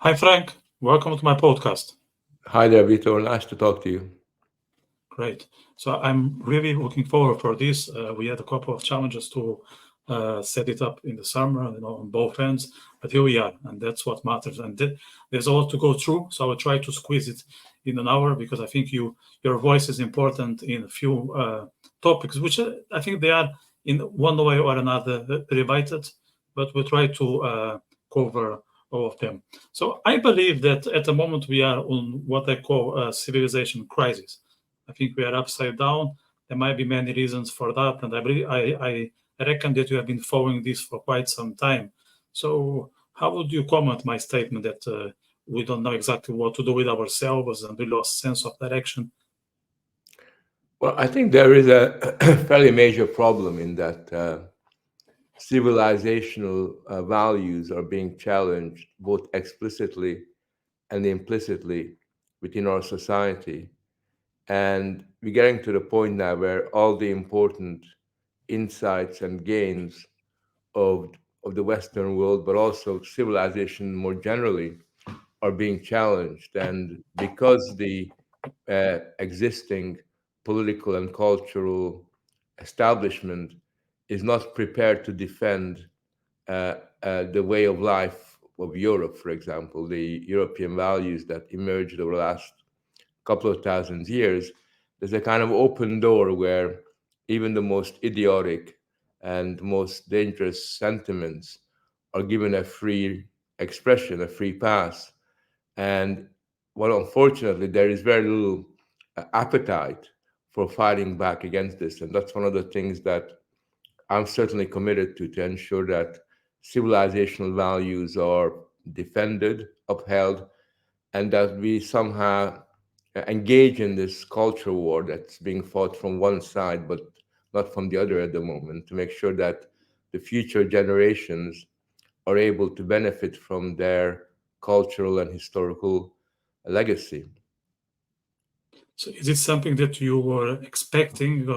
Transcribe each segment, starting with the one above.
Hi, Frank. Welcome to my podcast. Hi there, Vitor. Nice to talk to you. Great. So I'm really looking forward for this. We had a couple of challenges to set it up in the summer, on both ends, but here we are, and that's what matters. And there's a lot to go through, so I will try to squeeze it in an hour because I think your voice is important in a few topics, which I think they are in one way or another related, but we'll try to cover all of them. So I believe that at the moment we are on what I call a civilization crisis. I think we are upside down. There might be many reasons for that, and I reckon that you have been following this for quite some time. So, how would you comment my statement that we don't know exactly what to do with ourselves and we lost sense of direction? Well, I think there is a fairly major problem in that civilizational values are being challenged both explicitly and implicitly within our society. And we're getting to the point now where all the important insights and gains of, of the Western world, but also civilization more generally, are being challenged. And because the existing political and cultural establishment is not prepared to defend the way of life of Europe, for example, the European values that emerged over the last couple of thousand years, there's a kind of open door where even the most idiotic and most dangerous sentiments are given a free expression, a free pass. And well, unfortunately, there is very little appetite for fighting back against this. And that's one of the things that I'm certainly committed to ensure that civilizational values are defended, upheld, and that we somehow engage in this culture war that's being fought from one side, but not from the other at the moment, to make sure that the future generations are able to benefit from their cultural and historical legacy. So, is it something that you were expecting,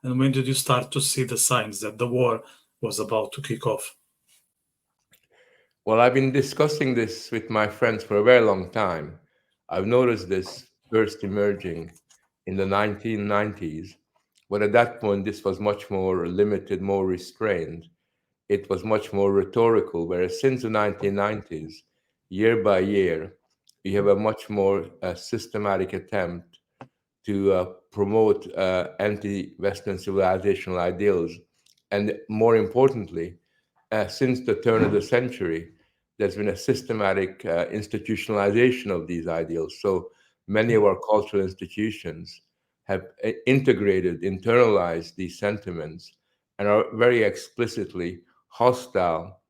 and when did you start to see the signs that the war was about to kick off? Well, I've been discussing this with my friends for a very long time. I've noticed this first emerging in the 1990s, but at that point, this was much more limited, more restrained. It was much more rhetorical, whereas since the 1990s, year by year, we have a much more systematic attempt to promote anti-Western civilizational ideals. And more importantly, since the turn of the century, there's been a systematic institutionalization of these ideals. So many of our cultural institutions have integrated, internalized these sentiments, and are very explicitly hostile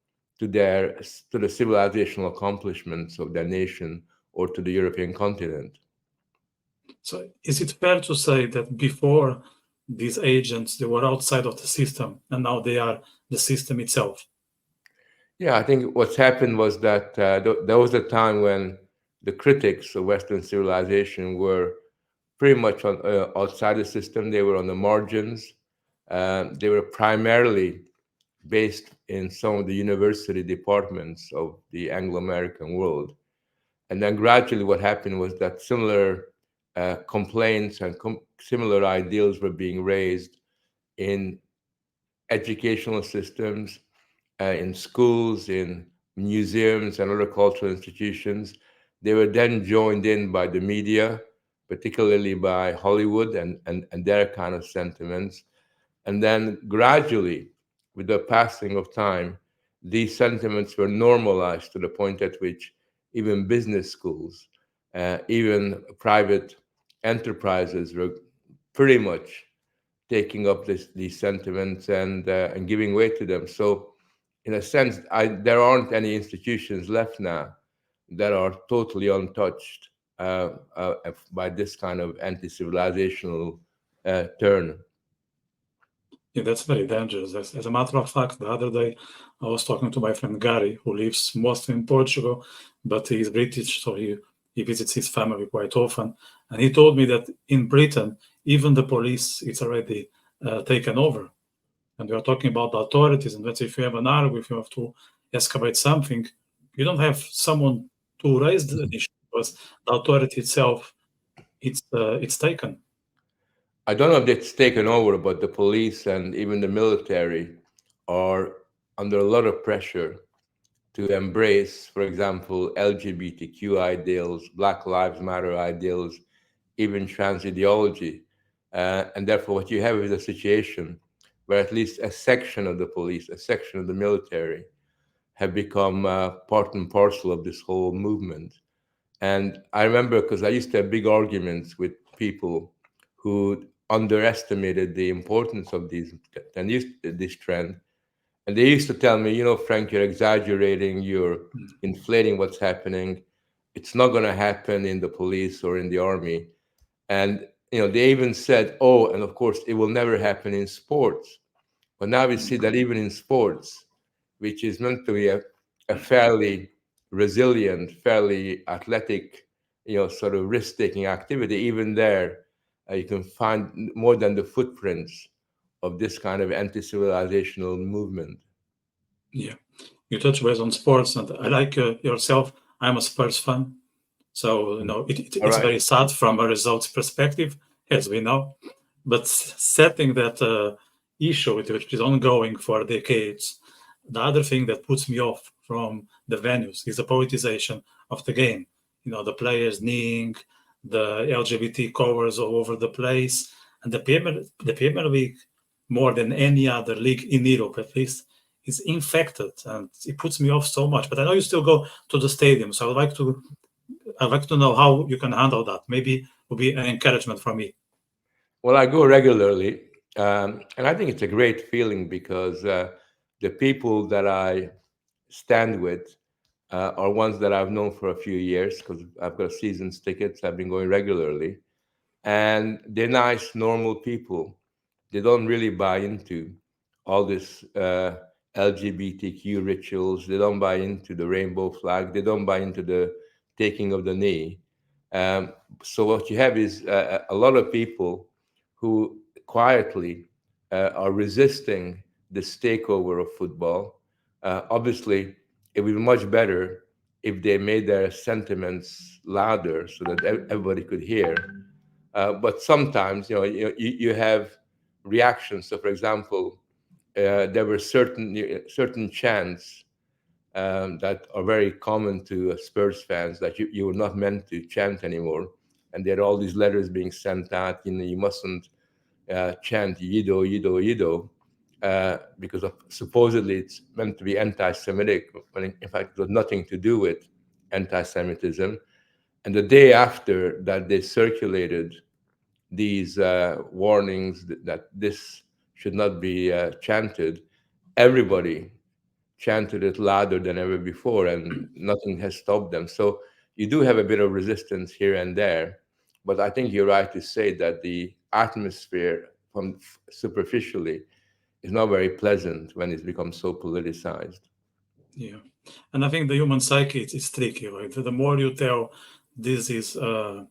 to the civilizational accomplishments of their nation or to the European continent. So, is it fair to say that before these agents they were outside of the system, and now they are the system itself? Yeah, I think what's happened was that there was a time when the critics of Western civilization were pretty much outside the system. They were on the margins. They were primarily based in some of the university departments of the Anglo-American world. And then gradually what happened was that similar complaints and similar ideals were being raised in educational systems, in schools, in museums, and other cultural institutions. They were then joined in by the media, particularly by Hollywood and their kind of sentiments. And then gradually, with the passing of time, these sentiments were normalized to the point at which even business schools, even private enterprises were pretty much taking up these sentiments and giving way to them. So, in a sense, there aren't any institutions left now that are totally untouched by this kind of anti-civilizational turn. Yeah, that's very dangerous. As a matter of fact, the other day I was talking to my friend Gary, who lives mostly in Portugal, but he's British, so he visits his family quite often. And he told me that in Britain, even the police it's already taken over. And we are talking about the authorities. And let's say if you have an army, if you have to excavate something, you don't have someone to raise the issue, because the authority itself, it's taken. I don't know if it's taken over, but the police and even the military are under a lot of pressure to embrace, for example, LGBTQ ideals, Black Lives Matter ideals, even trans ideology. And therefore, what you have is a situation where at least a section of the police, a section of the military, have become part and parcel of this whole movement. And I remember, because I used to have big arguments with people who underestimated the importance of this trend. And they used to tell me, Frank, you're exaggerating, you're inflating what's happening. It's not going to happen in the police or in the army. And, they even said, oh, and of course, it will never happen in sports. But now we see that even in sports, which is meant to be a fairly resilient, fairly athletic, sort of risk-taking activity, even there, you can find more than the footprints of this kind of anti-civilizational movement. Yeah, you touch base on sports, and I like yourself. I'm a Spurs fan, so it's right. very sad from a results perspective, as we know. But setting that issue, which is ongoing for decades, the other thing that puts me off from the venues is the politicization of the game. The players kneeling, the LGBT covers all over the place, and the Premier League, more than any other league in Europe, at least, is infected, and it puts me off so much. But I know you still go to the stadium, so I'd like to know how you can handle that. Maybe it will be an encouragement for me. Well, I go regularly, and I think it's a great feeling because the people that I stand with are ones that I've known for a few years because I've got seasons tickets. I've been going regularly, and they're nice, normal people. They don't really buy into all this LGBTQ rituals. They don't buy into the rainbow flag. They don't buy into the taking of the knee. Um, so what you have is a lot of people who quietly are resisting this takeover of football. Obviously, it would be much better if they made their sentiments louder so that everybody could hear. But sometimes, you have reactions. So, for example, there were certain chants that are very common to Spurs fans that you were not meant to chant anymore, and there are all these letters being sent out. You mustn't chant Yido, Yido, Yido, because supposedly it's meant to be anti-Semitic, when in fact it was nothing to do with anti-Semitism. And the day after that, they circulated these warnings that this should not be chanted. Everybody chanted it louder than ever before, and nothing has stopped them. So you do have a bit of resistance here and there, but I think you're right to say that the atmosphere from superficially is not very pleasant when it's become so politicized. Yeah, and I think the human psyche is tricky, right? The more you tell this is a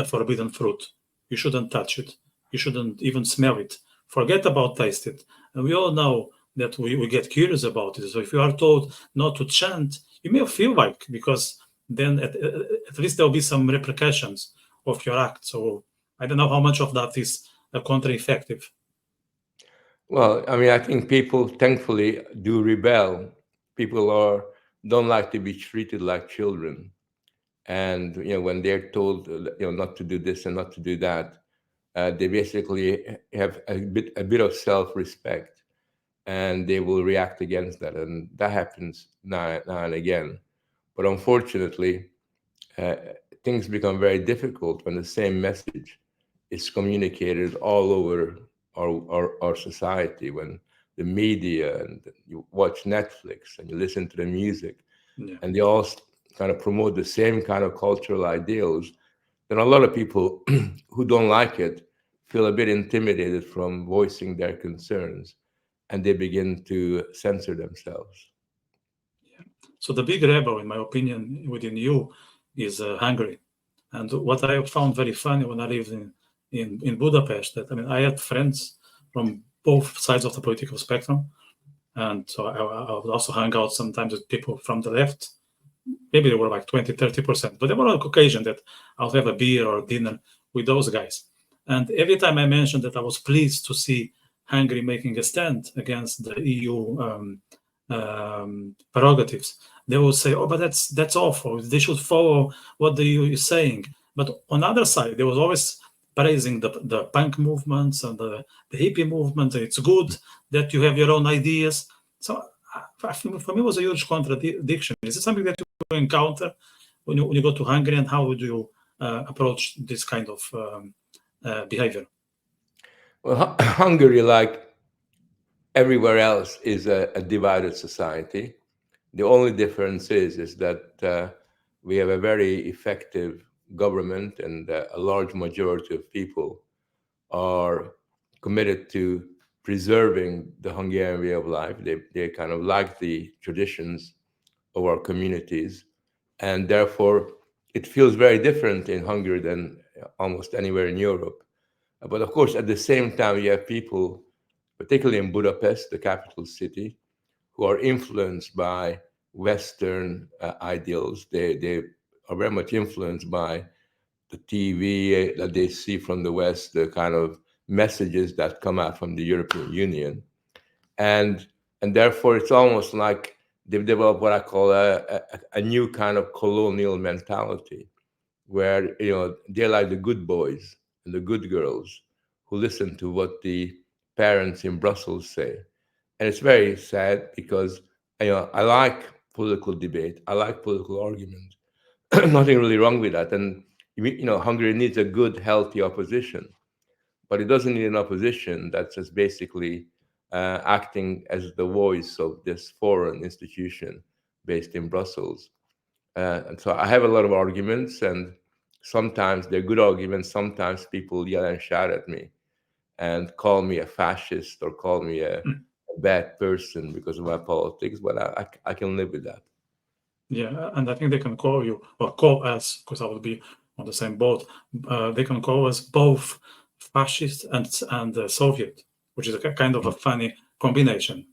forbidden fruit, you shouldn't touch it, you shouldn't even smell it, forget about taste it. And we all know that we get curious about it. So if you are told not to chant, you may feel like, because then at least there'll be some repercussions of your act. So I don't know how much of that is counter-effective. Well, I mean, I think people thankfully do rebel. People don't like to be treated like children. And when they're told not to do this and not to do that, they basically have a bit of self-respect, and they will react against that, and that happens now and again. But unfortunately, uh, things become very difficult when the same message is communicated all over our society, when the media, and you watch Netflix and you listen to the music, Yeah. and they all kind of promote the same kind of cultural ideals, then a lot of people who don't like it feel a bit intimidated from voicing their concerns, and they begin to censor themselves. So the big rebel, in my opinion, within you is Hungary. And what I found very funny when I lived in Budapest, that I mean, I had friends from both sides of the political spectrum, and so I would also hang out sometimes with people from the left, maybe they were like 20, 30%, but there were on occasion that I'll have a beer or dinner with those guys. And every time I mentioned that I was pleased to see Hungary making a stand against the EU prerogatives, they will say, "Oh, but that's awful. They should follow what the EU is saying." But on the other side, there was always praising the punk movements and the hippie movement. It's good that you have your own ideas. So for me, it was a huge contradiction. Is it something that you encounter when you go to Hungary, and how would you approach this kind of behavior? Well, Hungary, like everywhere else, is a divided society. The only difference is that we have a very effective government, and a large majority of people are committed to preserving the Hungarian way of life. They kind of like the traditions of our communities, and therefore it feels very different in Hungary than almost anywhere in Europe. But of course, at the same time, you have people, particularly in Budapest, the capital city, who are influenced by Western ideals. They are very much influenced by the TV that they see from the West, the kind of messages that come out from the European Union, and therefore it's almost like they've developed what I call a new kind of colonial mentality, where they're like the good boys and the good girls who listen to what the parents in Brussels say. And it's very sad because I like political debate, I like political argument. Nothing really wrong with that. And Hungary needs a good, healthy opposition, but it doesn't need an opposition that's just basically acting as the voice of this foreign institution based in Brussels. And so I have a lot of arguments, and sometimes they're good arguments. Sometimes people yell and shout at me and call me a fascist or call me a bad person because of my politics, but I can live with that. Yeah, and I think they can call you or call us, because I will be on the same boat. They can call us both fascist and Soviet, which is a kind of a funny combination.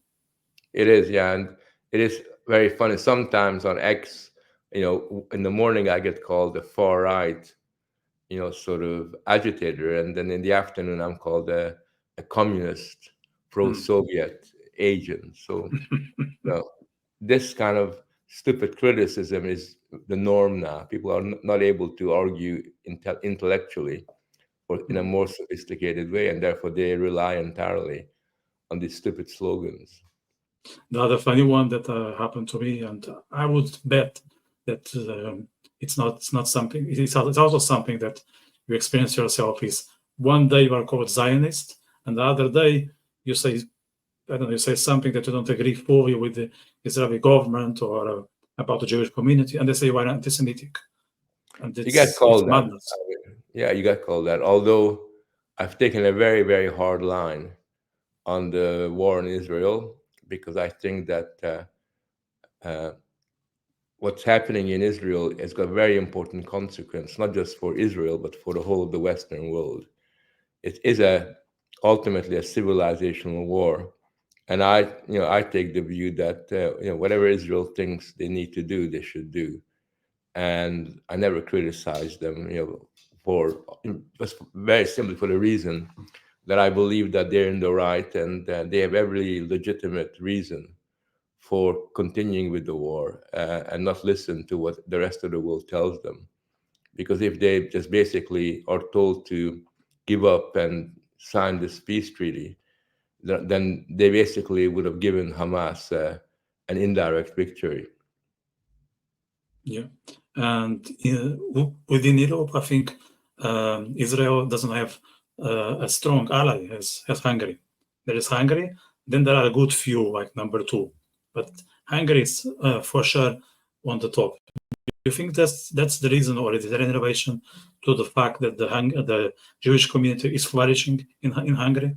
It is, yeah, and it is very funny. Sometimes on X, in the morning I get called the far right, sort of agitator, and then in the afternoon I'm called a communist, pro-Soviet agent. So, this kind of stupid criticism is the norm now. People are not able to argue intellectually or in a more sophisticated way, and therefore they rely entirely on these stupid slogans. The other funny one that happened to me, and I would bet that it's not something. It's also something that you experience yourself. Is one day you are called Zionist, and the other day you say, I don't know, you say something that you don't agree fully with the Israeli government or about the Jewish community, and they say you are anti-Semitic, and You get it's called that. madness. Yeah, you got called that. Although I've taken a very, very hard line on the war in Israel, because I think that uh, what's happening in Israel has got very important consequence, not just for Israel, but for the whole of the Western world. It is ultimately a civilizational war. And I take the view that whatever Israel thinks they need to do, they should do. And I never criticize them, for just very simply for the reason that I believe that they're in the right, and they have every legitimate reason for continuing with the war, and not listen to what the rest of the world tells them. Because if they just basically are told to give up and sign this peace treaty, then they basically would have given Hamas an indirect victory. Yeah, and within Europe, I think Israel doesn't have a strong ally as Hungary. There is Hungary, then there are a good few like number two, but Hungary is for sure on the top. Do you think that's the reason, or is there any relation to the fact that the Jewish community is flourishing in Hungary?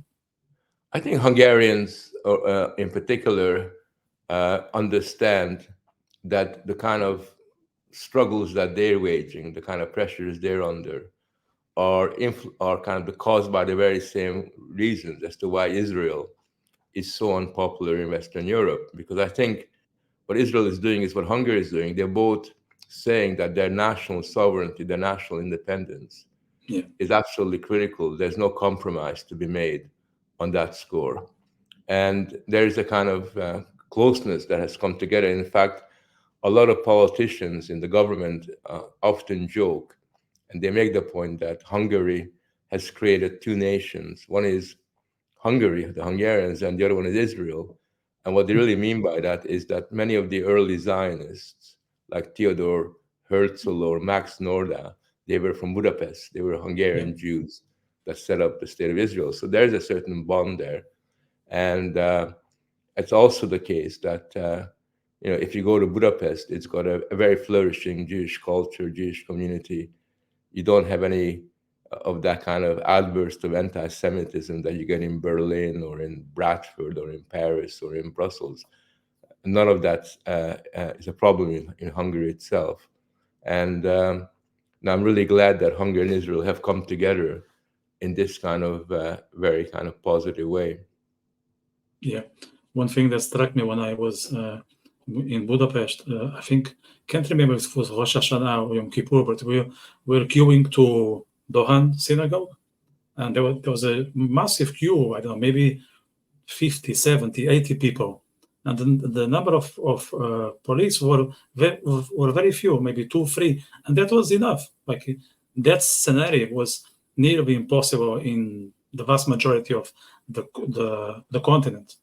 I think Hungarians, in particular, understand that the kind of struggles that they're waging, the kind of pressures they're under, are kind of caused by the very same reasons as to why Israel is so unpopular in Western Europe. Because I think what Israel is doing is what Hungary is doing. They're both saying that their national sovereignty, their national independence Yeah. is absolutely critical. There's no compromise to be made on that score. And there is a kind of closeness that has come together. In fact, a lot of politicians in the government often joke, and they make the point that Hungary has created two nations. One is Hungary, the Hungarians, and the other one is Israel. And what they really mean by that is that many of the early Zionists, like Theodor Herzl or Max Norda, they were from Budapest. They were Yeah. Hungarian Jews that set up the state of Israel. So there's a certain bond there. And it's also the case that if you go to Budapest, it's got a very flourishing Jewish culture, Jewish community. You don't have any of that kind of outburst of anti-Semitism that you get in Berlin or in Bradford or in Paris or in Brussels. None of that is a problem in Hungary itself. And now I'm really glad that Hungary and Israel have come together in this kind of very kind of positive way. Yeah. One thing that struck me when I was in Budapest, I think, can't remember if it was Rosh Hashanah or Yom Kippur, but we were queuing to Dohan synagogue, and there was a massive queue, I don't know, maybe 50, 70, 80 people. And the number of police were very few, maybe 2, 3, and that was enough. Like that scenario was nearly impossible in the vast majority of the continent.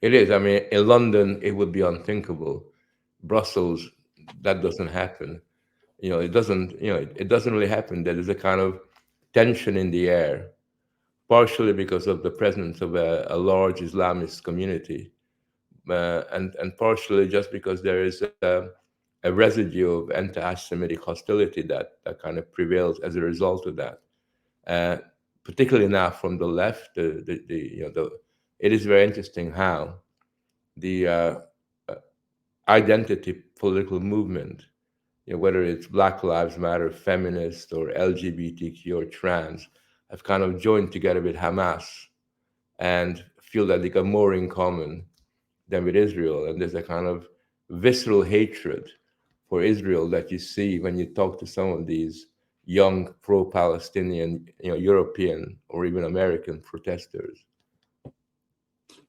It is. I mean, in London, it would be unthinkable. Brussels, that doesn't happen. It doesn't. It doesn't really happen. There is a kind of tension in the air, partially because of the presence of a large Islamist community, and partially just because there is a residue of anti-Semitic hostility that kind of prevails as a result of that. Uh, Particularly now from the left, it is very interesting how the identity political movement, whether it's Black Lives Matter, feminist, or LGBTQ or trans, have kind of joined together with Hamas and feel that they got more in common than with Israel. And there's a kind of visceral hatred for Israel that you see when you talk to some of these young pro-Palestinian, European or even American protesters.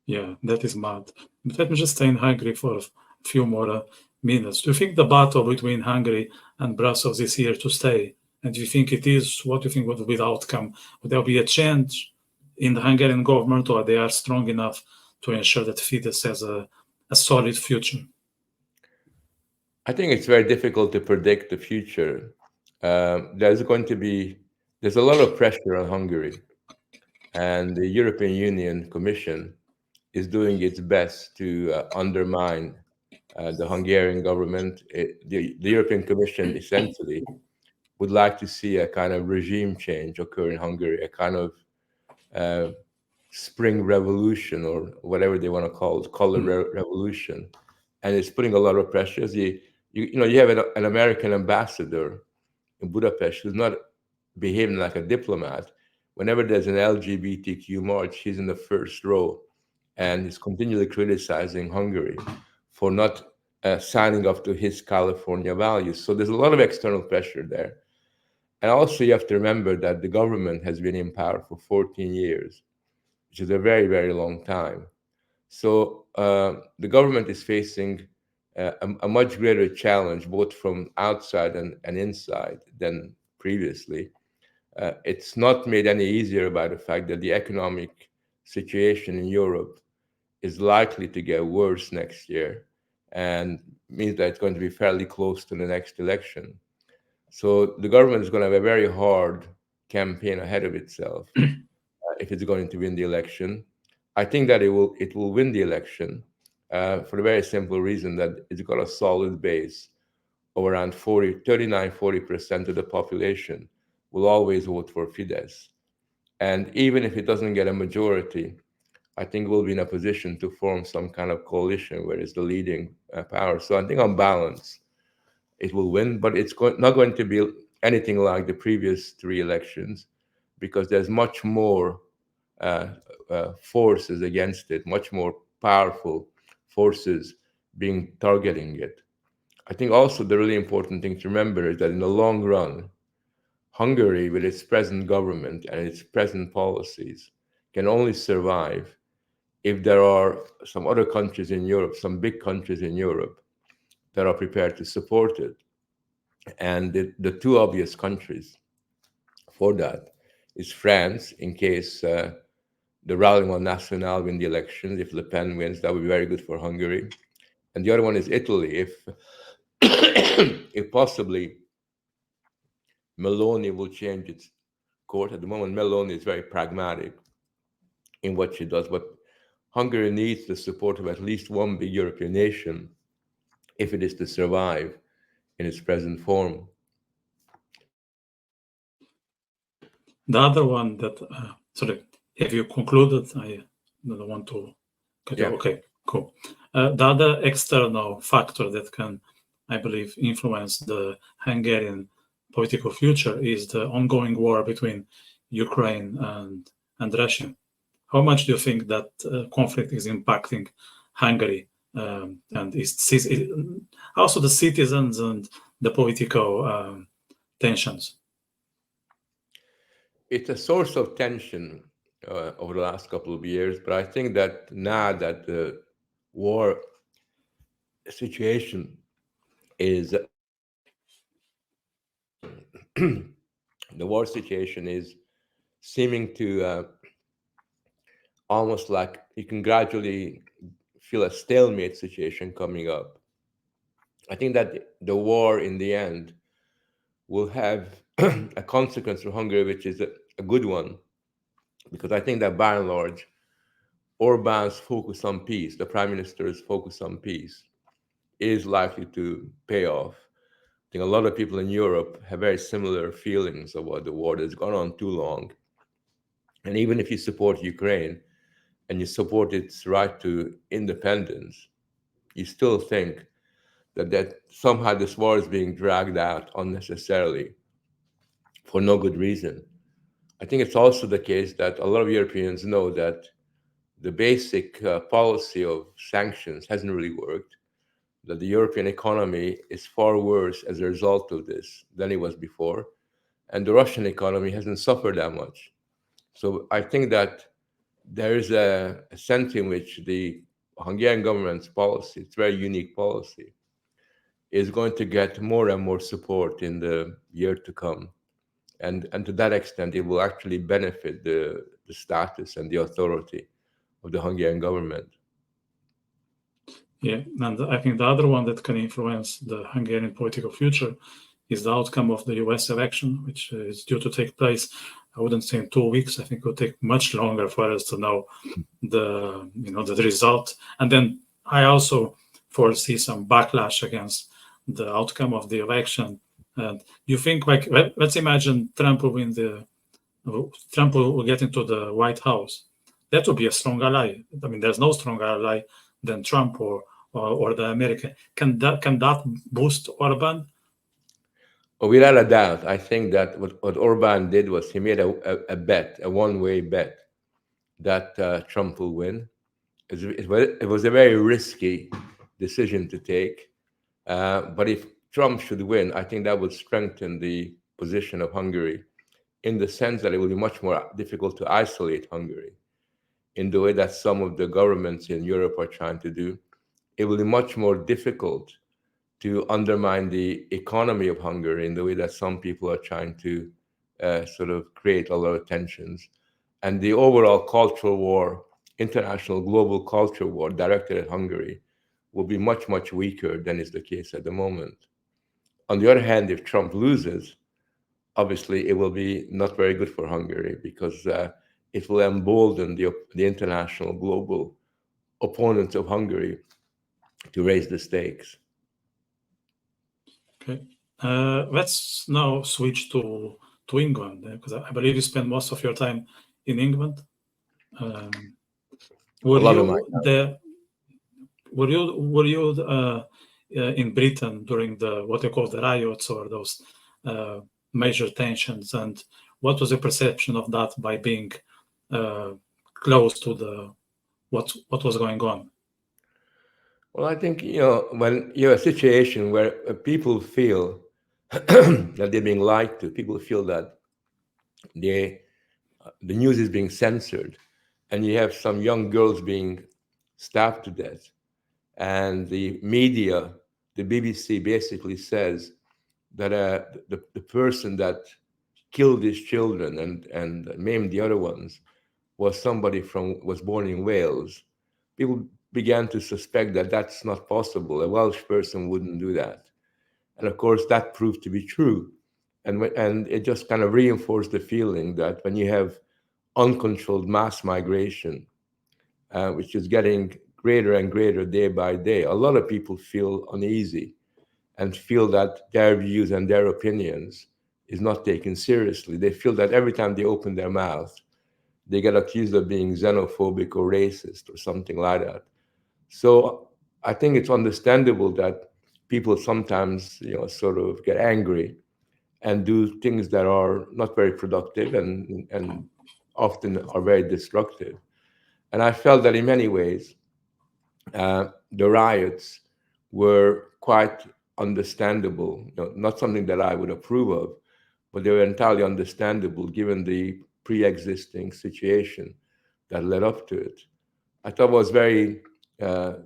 Yeah, that is mad. But let me just stay in Hungary for a few more minutes. Do you think the battle between Hungary and Brussels is here to stay? And do you think it is? What do you think would be the outcome? Would there be a change in the Hungarian government, or they are strong enough to ensure that Fidesz has a solid future? I think it's very difficult to predict the future. There's a lot of pressure on Hungary, and the European Union Commission is doing its best to undermine the Hungarian government. The European Commission essentially would like to see a kind of regime change occur in Hungary, a kind of uh, spring revolution or whatever they want to call it, color revolution, and it's putting a lot of pressures. You have an American ambassador in Budapest who's not behaving like a diplomat. Whenever there's an LGBTQ march, he's in the first row, and he's continually criticizing Hungary for not signing up to his California values. So there's a lot of external pressure there. And also, you have to remember that the government has been in power for 14 years, which is a very, very long time. So the government is facing a much greater challenge, both from outside and inside, than previously. It's not made any easier by the fact that the economic situation in Europe is likely to get worse next year, and means that it's going to be fairly close to the next election. So the government is going to have a very hard campaign ahead of itself if it's going to win the election. I think that it will win the election for the very simple reason that it's got a solid base of around 40% of the population will always vote for Fidesz. And even if it doesn't get a majority, I think we'll be in a position to form some kind of coalition where it's the leading power. So I think on balance, it will win, but it's not going to be anything like the previous three elections because there's much more forces against it, much more powerful forces being targeting it. I think also the really important thing to remember is that in the long run, Hungary, with its present government and its present policies, can only survive if there are some other countries in Europe, some big countries in Europe, that are prepared to support it. And the two obvious countries for that is France, in case the Rassemblement National win the elections. If Le Pen wins, that would be very good for Hungary. And the other one is Italy. If if possibly Meloni will change its course. At the moment, Meloni is very pragmatic in what she does, but Hungary needs the support of at least one big European nation if it is to survive in its present form. The other one that, sorry, have you concluded? I don't want to cut you. Yeah. Okay, cool. The other external factor that can, I believe, influence the Hungarian political future is the ongoing war between Ukraine and Russia. How much do you think that conflict is impacting Hungary and also the citizens and the political tensions? It's a source of tension over the last couple of years, but I think that now that the war situation is the war situation is seeming to almost like you can gradually feel a stalemate situation coming up. I think that the war in the end will have a consequence for Hungary, which is a good one, because I think that by and large, Orban's focus on peace, the prime minister's focus on peace, is likely to pay off. I think a lot of people in Europe have very similar feelings about the war that's gone on too long. And even if you support Ukraine and you support its right to independence, you still think that somehow this war is being dragged out unnecessarily for no good reason. I think it's also the case that a lot of Europeans know that the basic policy of sanctions hasn't really worked, that the European economy is far worse as a result of this than it was before, and the Russian economy hasn't suffered that much. So I think that there is a sense in which the Hungarian government's policy, it's a very unique policy, is going to get more and more support in the year to come. And to that extent, it will actually benefit the status and the authority of the Hungarian government. Yeah, and I think the other one that can influence the Hungarian political future is the outcome of the US election, which is due to take place, I wouldn't say in 2 weeks. I think it will take much longer for us to know the result. And then I also foresee some backlash against the outcome of the election. And you think, like, let's imagine Trump will get into the White House. That would be a strong ally. I mean, there's no stronger ally than Trump or the American. Can that boost Orban? Without a doubt, I think that what Orban did was he made a bet, a one-way bet, that Trump will win. It was a very risky decision to take. But if Trump should win, I think that would strengthen the position of Hungary in the sense that it will be much more difficult to isolate Hungary in the way that some of the governments in Europe are trying to do. It will be much more difficult to undermine the economy of Hungary in the way that some people are trying to sort of create a lot of tensions. And the overall cultural war, international global culture war directed at Hungary will be much, much weaker than is the case at the moment. On the other hand, if Trump loses, obviously it will be not very good for Hungary because it will embolden the international global opponents of Hungary to raise the stakes. Okay. Let's now switch to England, because I believe you spend most of your time in England. Were you in Britain during what you call the riots or those major tensions, and what was the perception of that by being close to what was going on? Well, I think, when you're a situation where people feel that they're being lied to, people feel that they the news is being censored, and you have some young girls being stabbed to death, and the media, the BBC, basically says that the person that killed these children and maimed the other ones was born in Wales. People began to suspect that that's not possible. A Welsh person wouldn't do that, and of course that proved to be true. And it just kind of reinforced the feeling that when you have uncontrolled mass migration, which is getting greater and greater day by day, a lot of people feel uneasy and feel that their views and their opinions is not taken seriously. They feel that every time they open their mouth, they get accused of being xenophobic or racist or something like that. So I think it's understandable that people sometimes, sort of get angry and do things that are not very productive and often are very destructive. And I felt that in many ways, the riots were quite understandable, not something that I would approve of, but they were entirely understandable given the pre-existing situation that led up to it. I thought was very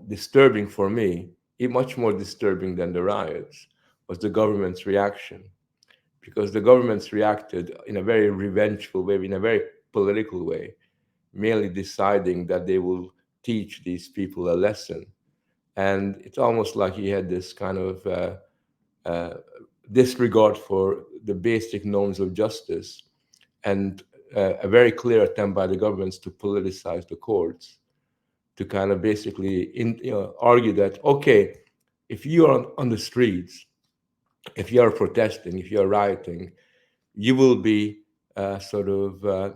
disturbing for me, much more disturbing than the riots, was the government's reaction, because the governments reacted in a very revengeful way, in a very political way, merely deciding that they will teach these people a lesson. And it's almost like he had this kind of disregard for the basic norms of justice, and a very clear attempt by the governments to politicize the courts, to kind of basically argue that, okay, if you are on the streets, if you are protesting, if you are rioting, you will be sort of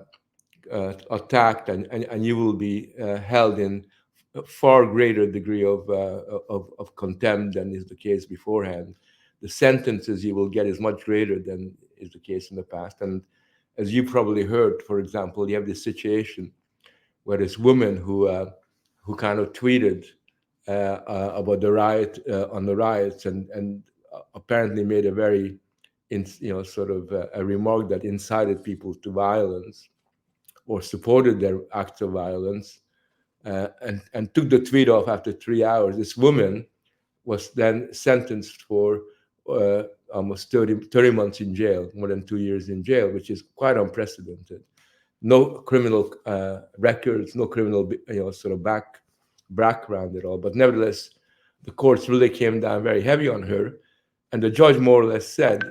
attacked, and you will be held in a far greater degree of contempt than is the case beforehand. The sentences you will get is much greater than is the case in the past. And as you probably heard, for example, you have this situation where this woman who kind of tweeted about the riot on the riots, and apparently made a very sort of a remark that incited people to violence or supported their acts of violence, and took the tweet off after 3 hours. This woman was then sentenced for almost 30 months in jail, more than 2 years in jail, which is quite unprecedented. No criminal records, no criminal sort of background at all. But nevertheless, the courts really came down very heavy on her, and the judge more or less said,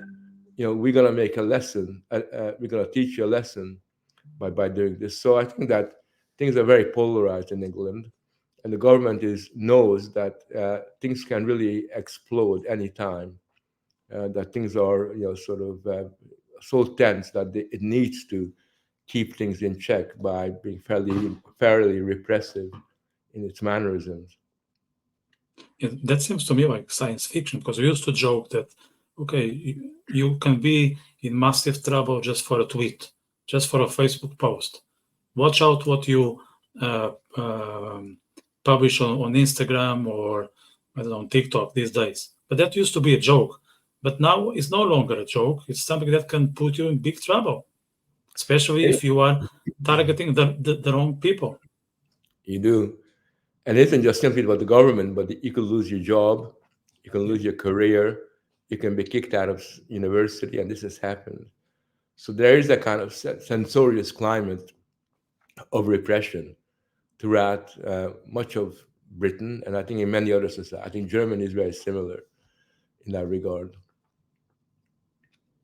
we're going to make a lesson. We're going to teach you a lesson by doing this. So I think that things are very polarized in England, and the government knows that things can really explode anytime. That things are sort of so tense that it needs to keep things in check by being fairly repressive in its mannerisms. That seems to me like science fiction, because we used to joke that, okay, you can be in massive trouble just for a tweet, just for a Facebook post. Watch out what you publish on Instagram, or I don't know, on TikTok these days. But that used to be a joke. But now it's no longer a joke. It's something that can put you in big trouble, especially if you are targeting the wrong people. You do. And it isn't just simply about the government, but you could lose your job, you can lose your career, you can be kicked out of university, and this has happened. So there is a kind of censorious climate of repression throughout much of Britain, and I think in many other societies. I think Germany is very similar in that regard.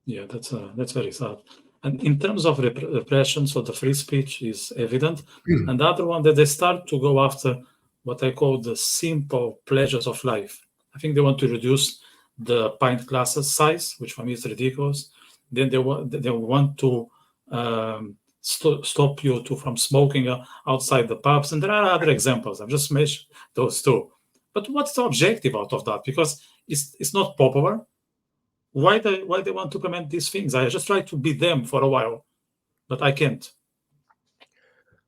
Yeah, that's very sad. And in terms of repression, so the free speech is evident. And the other one, that they start to go after what I call the simple pleasures of life. I think they want to reduce the pint glasses size, which for me is ridiculous. Then they want to stop you from smoking outside the pubs. And there are other examples. I've just mentioned those two. But what's the objective out of that? Because it's not popular. Why they want to implement these things? I just try to be them for a while, but I can't.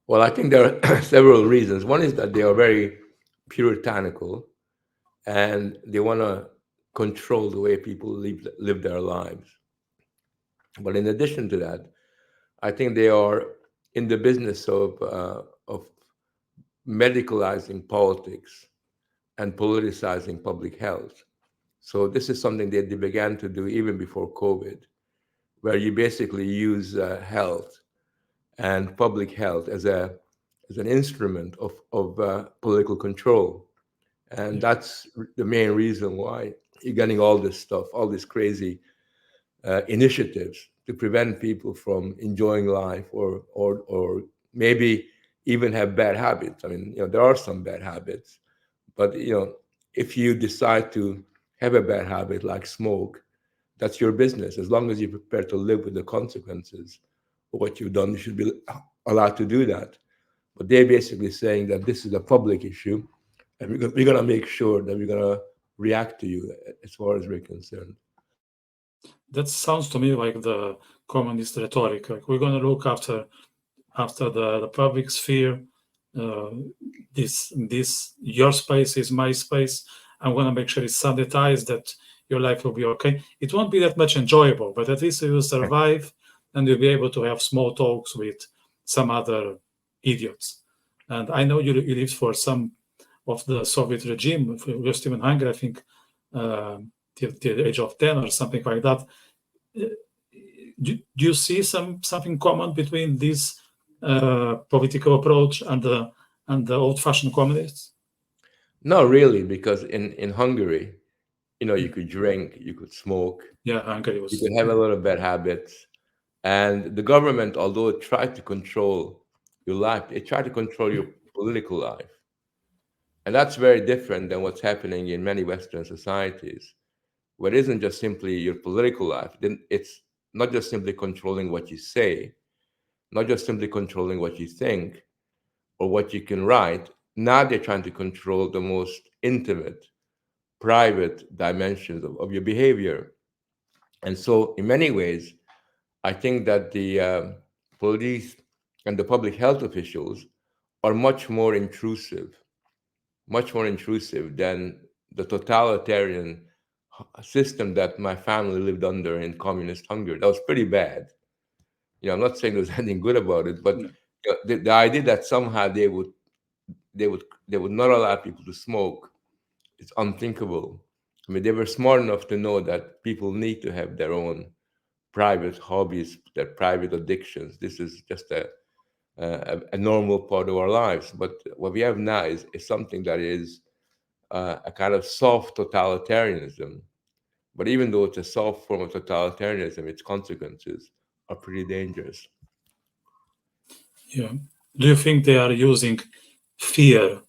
Well, I think there are several reasons. One is that they are very puritanical, and they want to control the way people live their lives. But in addition to that, I think they are in the business of medicalizing politics and politicizing public health. So this is something that they began to do even before COVID, where you basically use health and public health as an instrument of political control. And Yeah. that's the main reason why you're getting all this stuff, all these crazy initiatives to prevent people from enjoying life, or maybe even have bad habits. I mean, there are some bad habits, but if you decide to have a bad habit like smoke, that's your business. As long as you're prepared to live with the consequences of what you've done, you should be allowed to do that. But they're basically saying that this is a public issue, and we're going to make sure that we're going to react to you as far as we're concerned. That sounds to me like the communist rhetoric. Like we're going to look after the public sphere. Uh, this your space is my space. I'm going to make sure it's sanitized, that your life will be okay. It won't be that much enjoyable, but at least you will survive, and you'll be able to have small talks with some other idiots. And I know you lived for some of the Soviet regime. You're still in Hungary, I think, uh, till the age of 10 or something like that. Do you see something common between this political approach and the old-fashioned communists? No, really, because in Hungary, you could drink, you could smoke, Yeah, Hungary you was. could have a Yeah, lot of bad habits. And the government, although it tried to control your life, it tried to control your political life. And that's very different than what's happening in many Western societies, where it isn't just simply your political life. Then it's not just simply controlling what you say, not just simply controlling what you think or what you can write. Now they're trying to control the most intimate, private dimensions of your behavior. And so, in many ways, I think that the police and the public health officials are much more intrusive than the totalitarian system that my family lived under in communist Hungary. That was pretty bad. I'm not saying there's anything good about it, but yeah, the idea that somehow they would not allow people to smoke, it's unthinkable. I mean, they were smart enough to know that people need to have their own private hobbies, their private addictions. This is just a normal part of our lives. But what we have now is something that is a kind of soft totalitarianism. But even though it's a soft form of totalitarianism, its consequences are pretty dangerous. yeah. Do you think they are using fear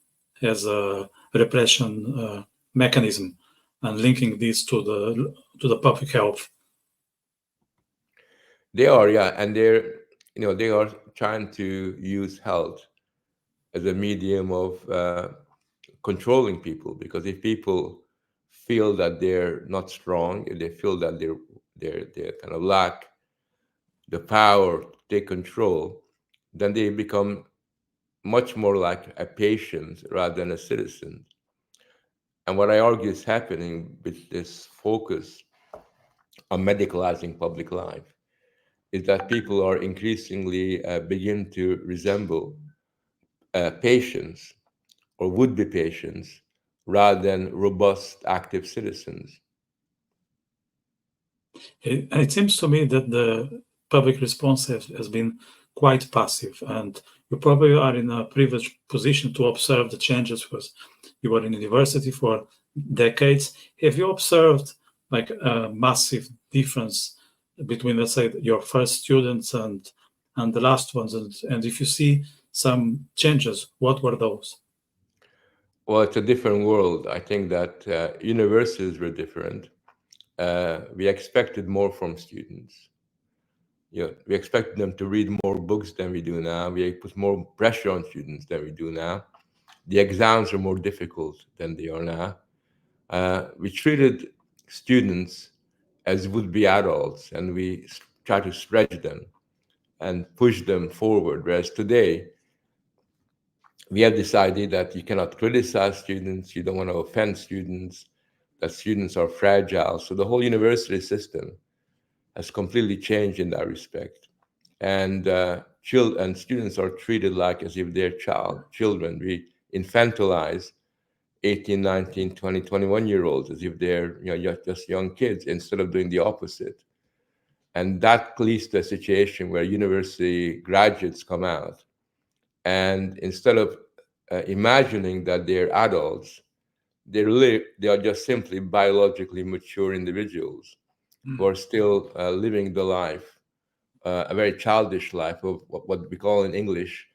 as a repression mechanism and linking this to the public health? They are, yeah, and they are trying to use health as a medium of controlling people. Because if people feel that they're not strong, if they feel that they kind of lack the power to take control, then they become much more like a patient rather than a citizen. And what I argue is happening with this focus on medicalizing public life is that people are increasingly begin to resemble patients or would be patients rather than robust, active citizens. It seems to me that the public response has been quite passive, and you probably are in a privileged position to observe the changes because you were in university for decades. Have you observed like a massive difference between, let's say, your first students and the last ones? And if you see some changes, what were those? Well, it's a different world. I think that universities were different. We expected more from students. We expected them to read more books than we do now. We put more pressure on students than we do now. The exams are more difficult than they are now. We treated students as would-be adults, and we try to stretch them and push them forward. Whereas today, we have decided that you cannot criticize students, you don't want to offend students, that students are fragile. So the whole university system has completely changed in that respect. And and students are treated like as if they're children. We infantilize 18, 19, 20, 21-year olds as if they're just young kids instead of doing the opposite. And that leads to a situation where university graduates come out and instead of imagining that they're adults, they are just simply biologically mature individuals who are still living the life, a very childish life of what we call in English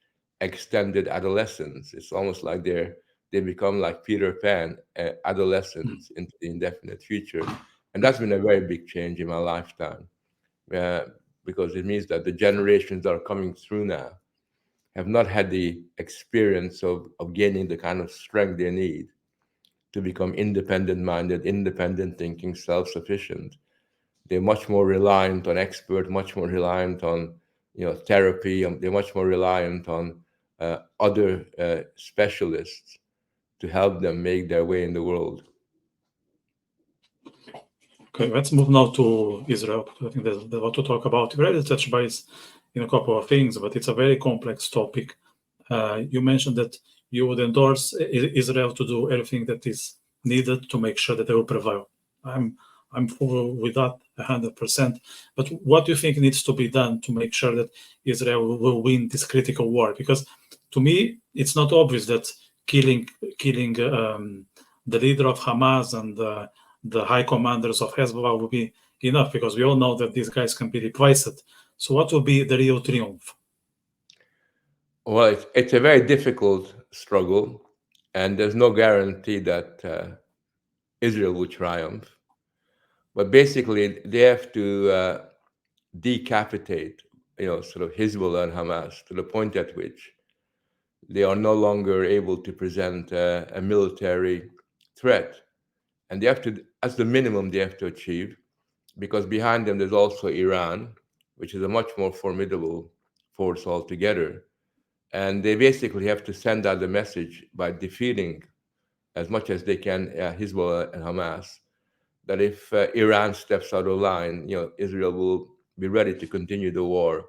extended adolescence. It's almost like they become like Peter Pan, adolescents into the indefinite future, and that's been a very big change in my lifetime, uh, because it means that the generations that are coming through now have not had the experience of gaining the kind of strength they need to become independent minded, independent thinking, self sufficient. They're much more reliant on expert, much more reliant on therapy. They're much more reliant on other specialists to help them make their way in the world. Okay, let's move now to Israel. I think there's a lot to talk about. We already touched base in a couple of things, but it's a very complex topic. You mentioned that you would endorse Israel to do everything that is needed to make sure that they will prevail. I'm full with that 100%. But what do you think needs to be done to make sure that Israel will win this critical war? Because to me, it's not obvious that killing the leader of Hamas and the high commanders of Hezbollah will be enough, because we all know that these guys can be replaced. So what will be the real triumph? Well, it's a very difficult struggle, and there's no guarantee that Israel will triumph. But basically, they have to decapitate, sort of Hezbollah and Hamas to the point at which they are no longer able to present a military threat. And they have to, as the minimum, they have to achieve, because behind them there's also Iran, which is a much more formidable force altogether. And they basically have to send out the message by defeating as much as they can Hezbollah and Hamas, that if Iran steps out of line, Israel will be ready to continue the war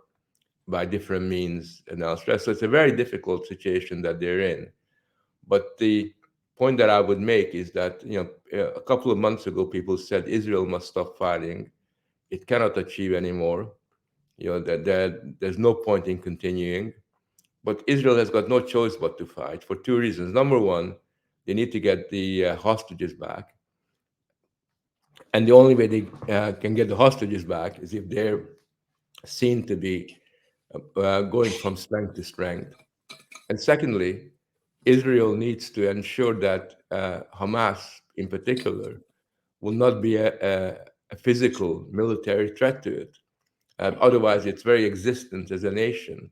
by different means and elsewhere. So it's a very difficult situation that they're in. But the point that I would make is that a couple of months ago, people said Israel must stop fighting. It cannot achieve anymore. That there's no point in continuing. But Israel has got no choice but to fight for two reasons. Number one, they need to get the hostages back, and the only way they can get the hostages back is if they're seen to be going from strength to strength. And secondly, Israel needs to ensure that Hamas, in particular, will not be a physical military threat to it. Otherwise, its very existence as a nation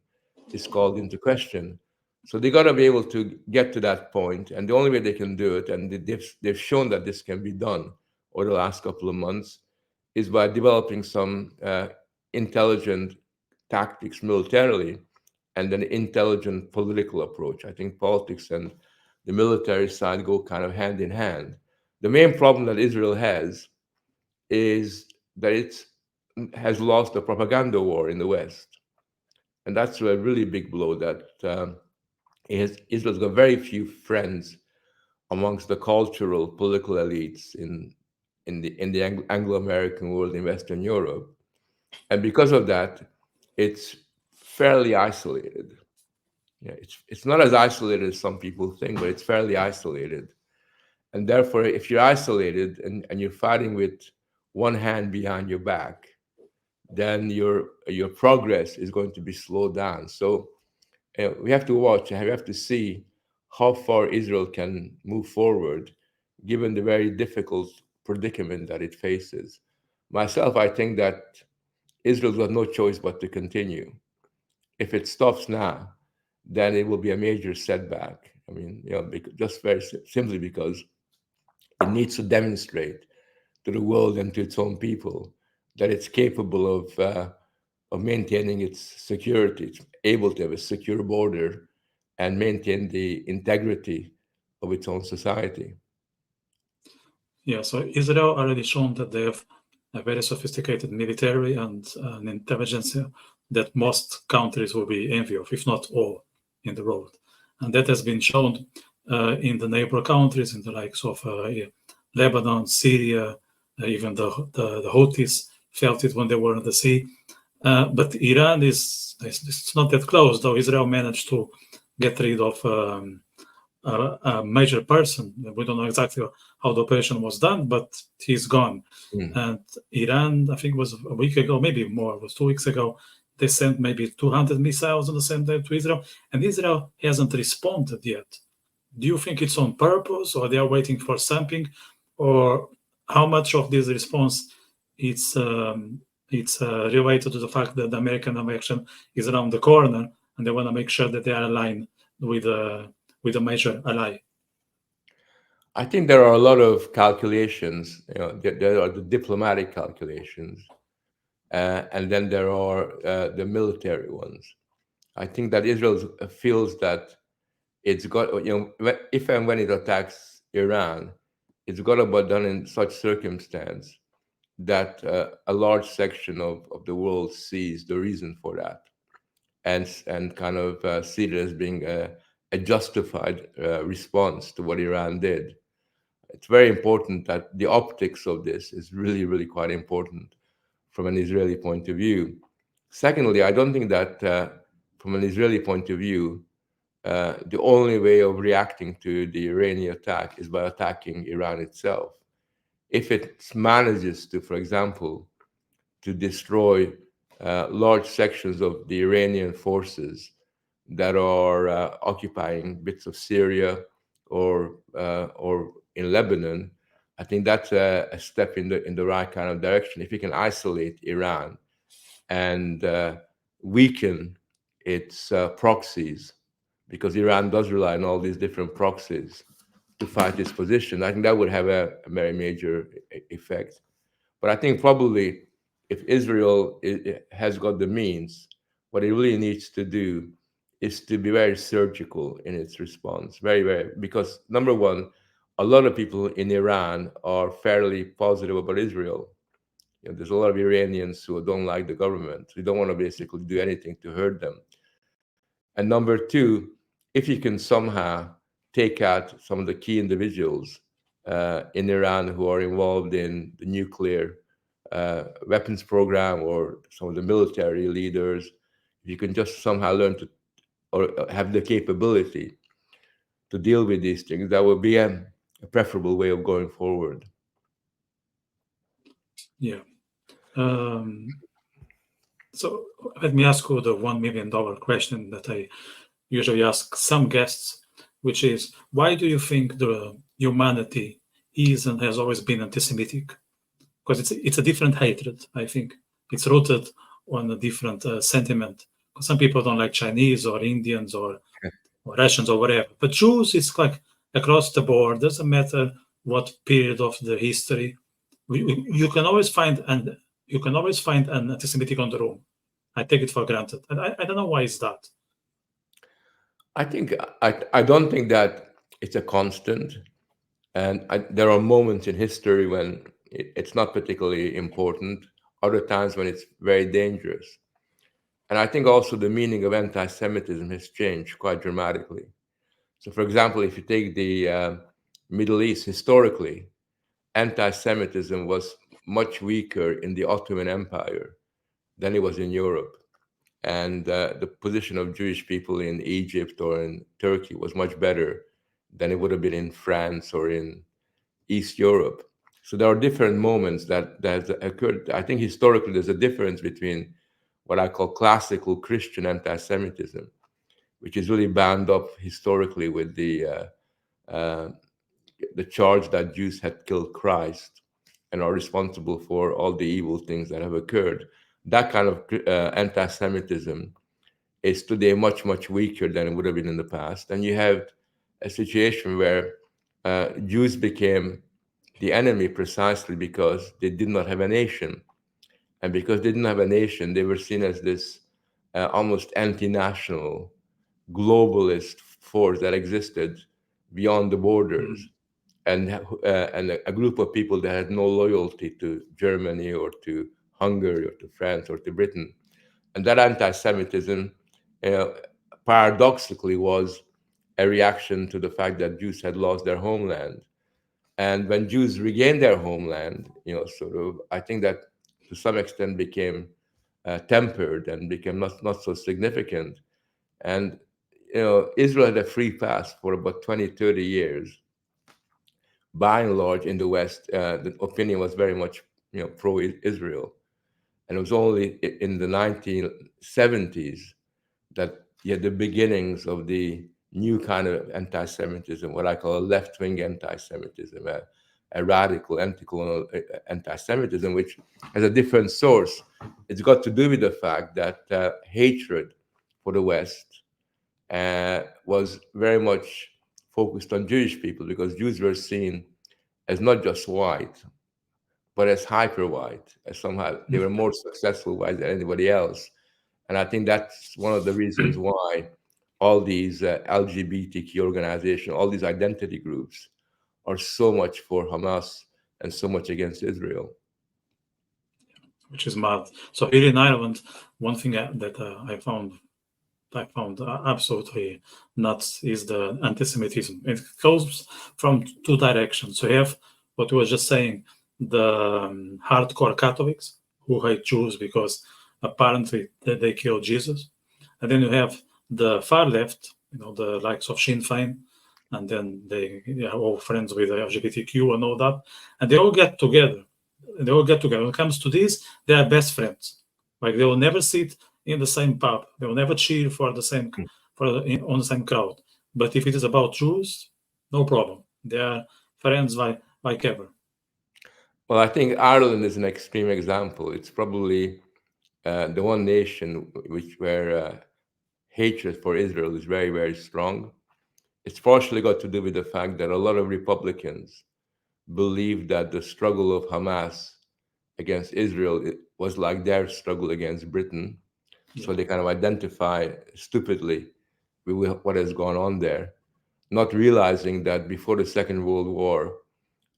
is called into question. So they got to be able to get to that point, and the only way they can do it, and they've shown that this can be done over the last couple of months, is by developing some intelligent tactics militarily and an intelligent political approach. I think politics and the military side go kind of hand in hand. The main problem that Israel has is that it has lost the propaganda war in the West. And that's a really big blow, that Israel's got very few friends amongst the cultural, political elites in the Anglo-American world in Western Europe. And because of that, it's fairly isolated. Yeah, it's not as isolated as some people think, but it's fairly isolated. And therefore, if you're isolated and you're fighting with one hand behind your back, then your progress is going to be slowed down. So we have to watch and we have to see how far Israel can move forward, given the very difficult predicament that it faces. Myself, I think that Israel's got no choice but to continue. If it stops now, then it will be a major setback. I mean, just very simply because it needs to demonstrate to the world and to its own people that it's capable of maintaining its security. It's able to have a secure border and maintain the integrity of its own society. Yeah, so Israel already shown that they have a very sophisticated military and an intelligence that most countries will be envy of, if not all, in the world. And that has been shown in the neighbor countries, in the likes of Lebanon, Syria, even the Houthis felt it when they were in the sea. But Iran it's not that close, though Israel managed to get rid of a major person. We don't know exactly how the operation was done, but he's gone. And Iran, I think it was a week ago, maybe more, it was 2 weeks ago, they sent maybe 200 missiles on the same day to Israel, and Israel hasn't responded yet. Do you think it's on purpose, or they are waiting for something, or how much of this response it's related to the fact that the American election is around the corner, and they want to make sure that they are aligned with a major ally? I think there are a lot of calculations. There are the diplomatic calculations, and then there are the military ones. I think that Israel feels that it's got, if and when it attacks Iran, it's got to be done in such circumstance that a large section of the world sees the reason for that, and kind of see it as being a justified response to what Iran did. It's very important that the optics of this is really, really quite important from an Israeli point of view. Secondly, I don't think that from an Israeli point of view, the only way of reacting to the Iranian attack is by attacking Iran itself. If it manages to, for example, to destroy large sections of the Iranian forces that are occupying bits of Syria or in Lebanon, I think that's a step in the right kind of direction. If you can isolate Iran and weaken its proxies, because Iran does rely on all these different proxies to fight its position, I think that would have a very major effect. But I think probably if Israel has got the means, what it really needs to do is to be very surgical in its response. Very, very, because number one, a lot of people in Iran are fairly positive about Israel. There's a lot of Iranians who don't like the government. We don't want to basically do anything to hurt them. And number two, if you can somehow take out some of the key individuals in Iran who are involved in the nuclear weapons program, or some of the military leaders, if you can just somehow learn to, or have the capability to deal with these things, that would be a preferable way of going forward. Yeah. So let me ask you the $1 million question that I usually ask some guests, which is, why do you think the humanity is and has always been anti-Semitic? Because it's a different hatred, I think. It's rooted on a different sentiment. Some people don't like Chinese or Indians or Russians or whatever. But Jews, it's like across the board. Doesn't matter what period of the history. You can always find an anti-Semitic on the room. I take it for granted, and I don't know why is that. I don't think that it's a constant, and there are moments in history when it's not particularly important. Other times when it's very dangerous. And I think also the meaning of anti-Semitism has changed quite dramatically. So, for example, if you take the Middle East historically, anti-Semitism was much weaker in the Ottoman Empire than it was in Europe. And the position of Jewish people in Egypt or in Turkey was much better than it would have been in France or in East Europe. So there are different moments that occurred. I think historically there's a difference between what I call classical Christian anti-Semitism, which is really bound up historically with the charge that Jews had killed Christ and are responsible for all the evil things that have occurred. That kind of anti-Semitism is today much, much weaker than it would have been in the past. And you have a situation where Jews became the enemy precisely because they did not have a nation. And because they didn't have a nation, they were seen as this almost anti-national, globalist force that existed beyond the borders, mm, and a group of people that had no loyalty to Germany or to Hungary or to France or to Britain. And that anti-Semitism, uh, paradoxically, was a reaction to the fact that Jews had lost their homeland. And when Jews regained their homeland, sort of, I think that to some extent became tempered and became not so significant. And Israel had a free pass for about 20, 30 years. By and large, in the West, the opinion was very much pro-Israel, and it was only in the 1970s that you had the beginnings of the new kind of anti-Semitism, what I call a left-wing anti-Semitism, a radical anti-colonial anti-Semitism, which has a different source. It's got to do with the fact that hatred for the West was very much focused on Jewish people, because Jews were seen as not just white, but as hyper white, as somehow they were more successful white than anybody else. And I think that's one of the reasons why all these LGBTQ organizations, all these identity groups are so much for Hamas and so much against Israel. which is mad. So here in Ireland, one thing that I found absolutely nuts is the anti-Semitism. It goes from two directions. So you have what we were just saying, the hardcore Catholics who hate Jews because apparently they killed Jesus, and then you have the far left, the likes of Sinn Féin, and then they are all friends with the LGBTQ and all that, and they all get together. When it comes to this, they are best friends. Like they will never sit in the same pub. They will never cheer for the same on the same crowd. But if it is about Jews, no problem. They are friends like ever. Well, I think Ireland is an extreme example. It's probably the one nation where hatred for Israel is very, very strong. It's partially got to do with the fact that a lot of Republicans believe that the struggle of Hamas against Israel was like their struggle against Britain. So they kind of identify stupidly with what has gone on there, not realizing that before the Second World War,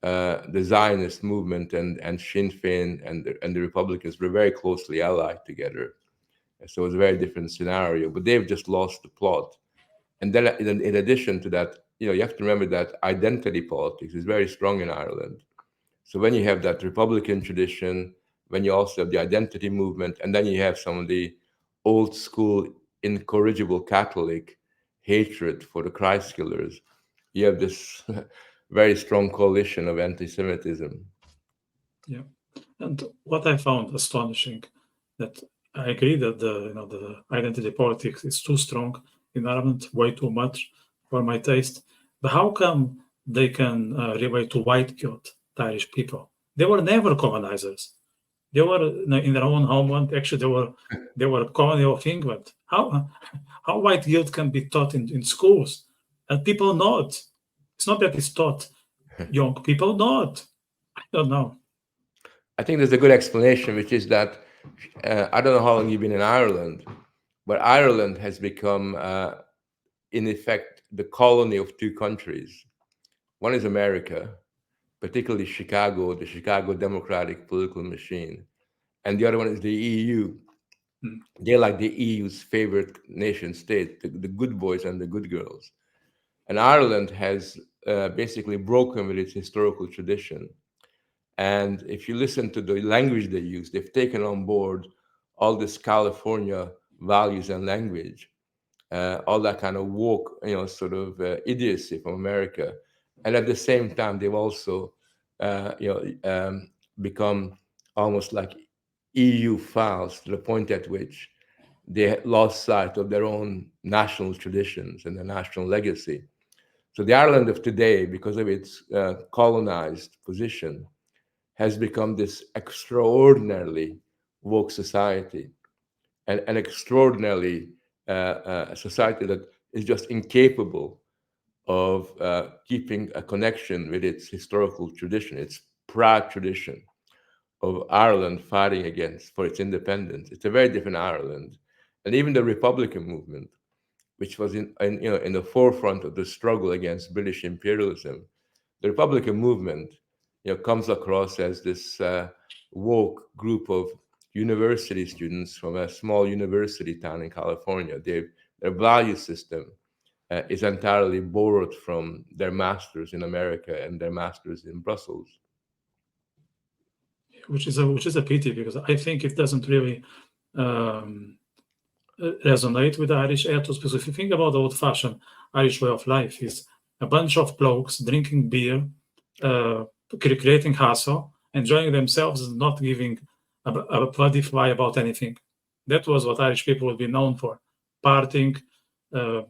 the Zionist movement and Sinn Féin and the Republicans were very closely allied together. So it was a very different scenario, but they've just lost the plot. And then in addition to that, you have to remember that identity politics is very strong in Ireland. So when you have that Republican tradition, when you also have the identity movement, and then you have some of the old school, incorrigible Catholic hatred for the Christ killers, you have this very strong coalition of anti-Semitism. Yeah. And what I found astonishing, that I agree that the identity politics is too strong in Ireland, way too much for my taste. But how come they can relate to white guilt, the Irish people? They were never colonizers. They were in their own homeland. Actually, they were a colony of England. How white guilt can be taught in schools, and people know it. It's not that it's taught. Young people know it. I don't know. I think there's a good explanation, which is that I don't know how long you've been in Ireland, but Ireland has become, in effect, the colony of two countries. One is America, particularly Chicago, the Chicago Democratic political machine, and the other one is the EU. They're like the EU's favorite nation state, the good boys and the good girls. And Ireland has basically broken with its historical tradition. And if you listen to the language they use, they've taken on board all this California values and language, all that kind of woke, sort of idiocy from America. And at the same time, they've also, become almost like EU files, to the point at which they lost sight of their own national traditions and their national legacy. So the Ireland of today, because of its colonized position, has become this extraordinarily woke society, and an extraordinarily society that is just incapable of keeping a connection with its historical tradition, its proud tradition of Ireland fighting against for its independence. It's a very different Ireland. And even the Republican movement, which was in the forefront of the struggle against British imperialism. The Republican movement, comes across as this woke group of university students from a small university town in California. Their value system is entirely borrowed from their masters in America and their masters in Brussels. Which is a pity, because I think it doesn't really um, resonate with the Irish ethos. Because if you think about the old-fashioned Irish way of life, is a bunch of blokes drinking beer, uh, creating hassle, enjoying themselves, and not giving a bloody fly about anything. That was what Irish people would be known for: partying, uh,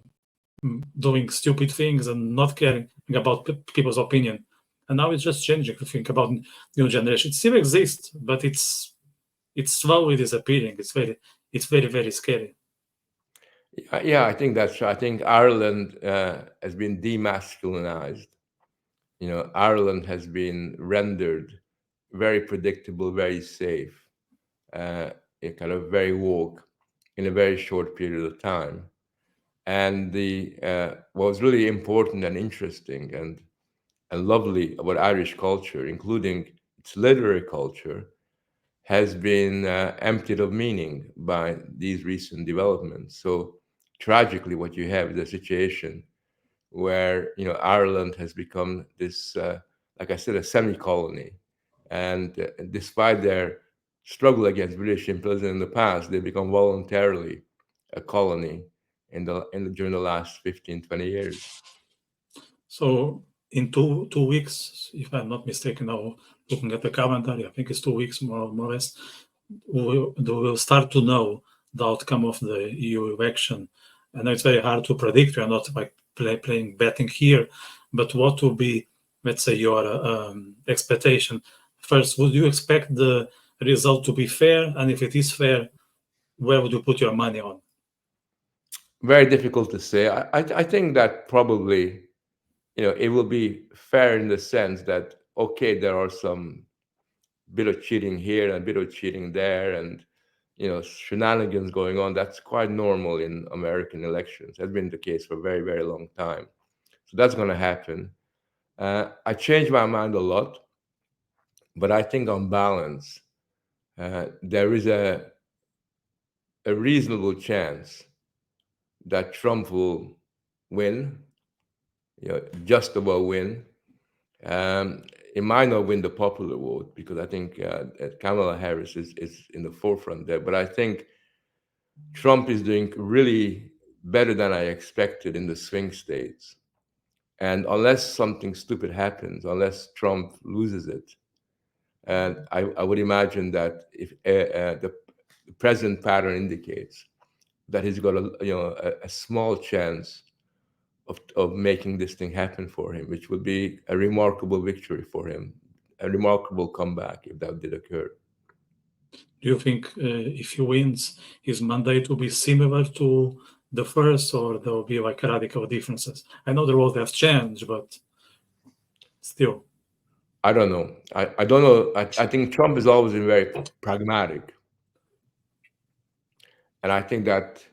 doing stupid things, and not caring about people's opinion. And now it's just changing. If you think about new generation, it still exists, but it's slowly disappearing. It's very scary. Yeah, I think that's true. I think Ireland has been demasculinized. Ireland has been rendered very predictable, very safe, uh, kind of very woke in a very short period of time. And the what was really important and interesting and lovely about Irish culture, including its literary culture, has been emptied of meaning by these recent developments. So tragically, what you have is a situation where Ireland has become this, like I said, a semi-colony, and despite their struggle against British imperialism in the past, they become voluntarily a colony during the last 15, 20 years. So in two weeks, if I'm not mistaken, now looking at the calendar, I think it's 2 weeks more or less, we will start to know the outcome of the EU election. I know it's very hard to predict. We are not like playing betting here, but what will be, let's say, your expectation? First, would you expect the result to be fair? And if it is fair, where would you put your money on? Very difficult to say. I think that probably it will be fair in the sense that, okay, there are some bit of cheating here and a bit of cheating there, and shenanigans going on. That's quite normal in American elections. Has been the case for a very, very long time. So that's going to happen. I changed my mind a lot, but I think on balance, there is a reasonable chance that Trump will win, just about win. It might not win the popular vote because I think Kamala Harris is in the forefront there. But I think Trump is doing really better than I expected in the swing states. And unless something stupid happens, unless Trump loses it, and I would imagine that if the present pattern indicates that he's got a small chance of making this thing happen for him, which would be a remarkable victory for him, a remarkable comeback if that did occur. Do you think if he wins, his mandate will be similar to the first, or there will be like radical differences? I know the world has changed, but still. I don't know. I don't know. I think Trump has always been very pragmatic. And I think that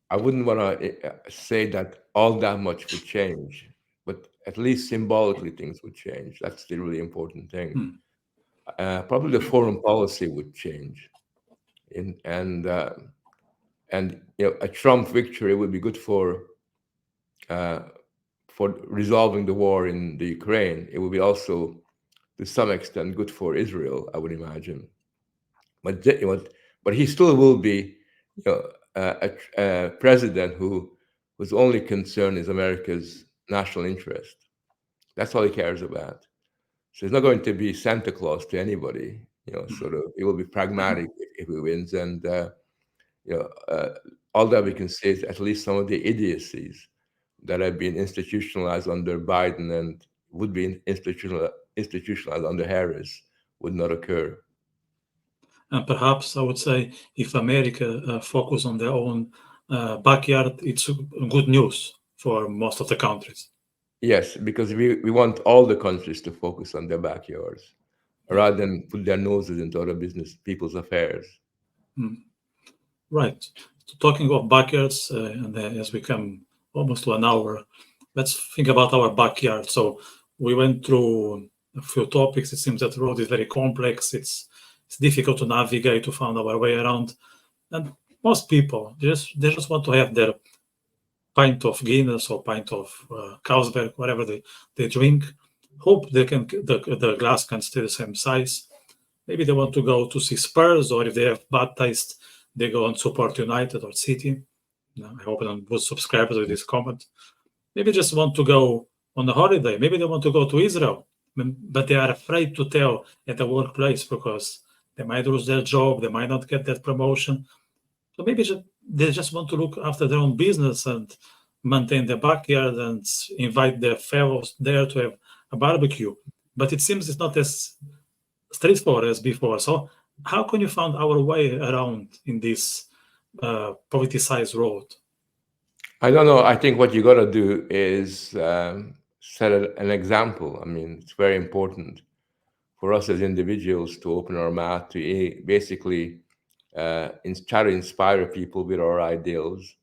I wouldn't want to say that all that much would change, but at least symbolically things would change. That's the really important thing. Probably the foreign policy would change. And a Trump victory would be good uh, for resolving the war in the Ukraine. It would be also, to some extent, good for Israel, I would imagine. But he still will be, a president whose only concern is America's national interest. That's all he cares about. So he's not going to be Santa Claus to anybody. Sort of. He will be pragmatic if he wins, and you know, uh, all that we can say is at least some of the idiocies that have been institutionalized under Biden and would be institutionalized under Harris would not occur. And perhaps I would say if America focus on their own backyard, it's good news for most of the countries. Yes, because we want all the countries to focus on their backyards rather than put their noses into other business people's affairs. Right. talking of backyards, and as we come almost to an hour, let's think about our backyard. So we went through a few topics. It seems that the road is very complex. It's difficult to navigate, to find our way around, and most people they just want to have their pint of Guinness or pint of Carlsberg, whatever they drink. Hope the glass can stay the same size. Maybe they want to go to see Spurs, or if they have bad taste, they go and support United or City. I hope I would subscribe to this comment. Maybe just want to go on a holiday. Maybe they want to go to Israel, but they are afraid to tell at the workplace because they might lose their job, they might not get that promotion. So maybe they just want to look after their own business and maintain their backyard and invite their fellows there to have a barbecue. But it seems it's not as straightforward as before. So how can you find our way around in this politicized road? I don't know. I think what you got to do is set an example. I mean, it's very important for us as individuals to open our mouth to basically try to inspire people with our ideals.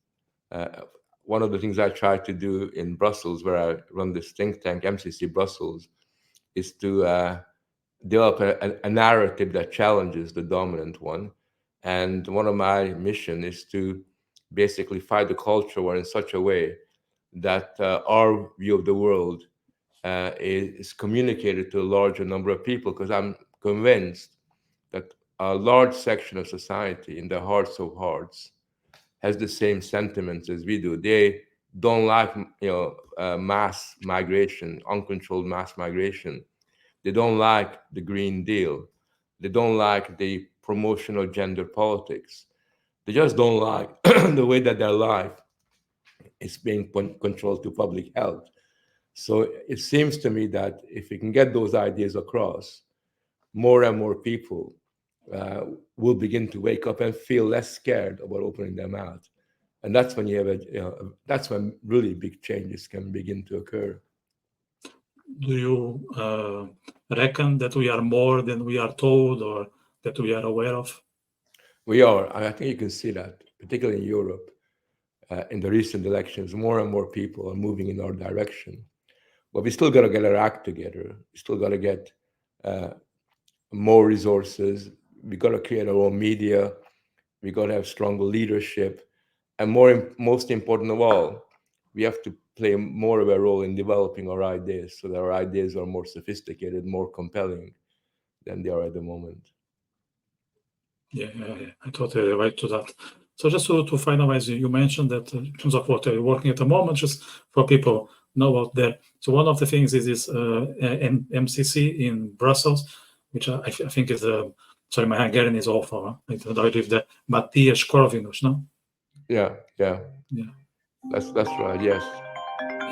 One of the things I try to do in Brussels, where I run this think tank, MCC Brussels, is to develop a narrative that challenges the dominant one. And one of my mission is to basically fight the culture war in such a way that our view of the world is communicated to a larger number of people, because I'm convinced that a large section of society, in their hearts of hearts, has the same sentiments as we do. They don't like, mass migration, uncontrolled mass migration. They don't like the Green Deal. They don't like the promotion of gender politics. They just don't like the way that their life is being controlled to public health. So it seems to me that if we can get those ideas across, more and more people will begin to wake up and feel less scared about opening their mouth. And that's when that's when really big changes can begin to occur. Do you reckon that we are more than we are told, or that we are aware of? We are. I think you can see that, particularly in Europe, in the recent elections, more and more people are moving in our direction. But we still got to get our act together. We still got to get more resources. We got to create our own media. We got to have stronger leadership. And most important of all, we have to play more of a role in developing our ideas so that our ideas are more sophisticated, more compelling than they are at the moment. Yeah, I totally relate to that. So just to finalize, you mentioned that in terms of what you're working at the moment, just for people know out there. So one of the things is this MCC in Brussels, which I think is sorry, my Hungarian is awful. I don't know if the Matthias Corvinus, no? Yeah. Yeah. That's right. Yes.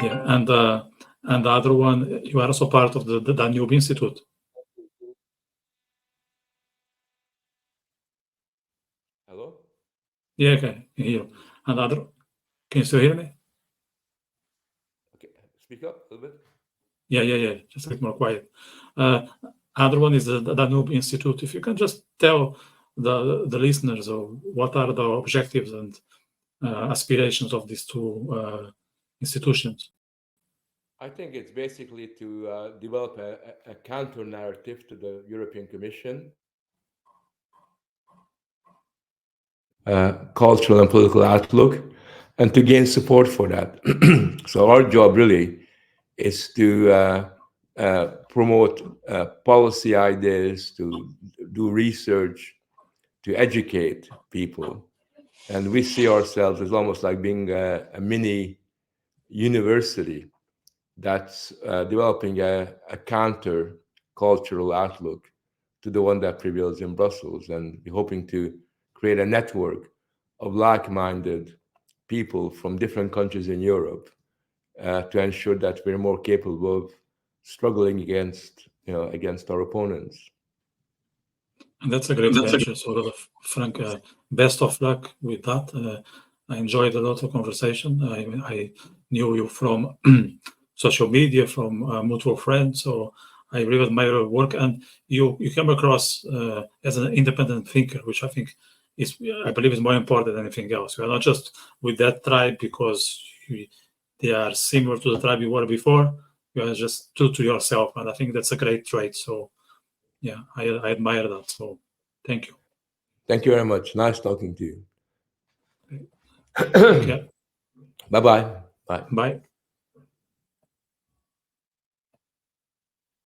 Yeah, and the other one, you are also part of the Danube Institute. Hello? Yeah, okay, I hear you. And other, can you still hear me? Okay. Speak up a little bit. Yeah. Just a bit more quiet. Other one is the Danube Institute. If you can just tell the listeners what are the objectives and aspirations of these two institutions. I think it's basically to develop a counter narrative to the European Commission, cultural and political outlook, and to gain support for that. So our job really is to promote policy ideas, to do research, to educate people. And we see ourselves as almost like being a mini university that's developing a counter cultural outlook to the one that prevails in Brussels, and we're hoping to create a network of like-minded people from different countries in Europe to ensure that we're more capable of struggling against our opponents. And that's a great venture. So, Frank, best of luck with that. I enjoyed a lot of conversation. I knew you from social media, from mutual friends, so I really admire your work. And you came across as an independent thinker, which I think I believe is more important than anything else. You are not just with that tribe because they are similar to the tribe you were before. You are just true to yourself, and I think that's a great trait. So, yeah, I admire that. So, thank you. Thank you very much. Nice talking to you. Take care. Bye-bye. Bye. Bye.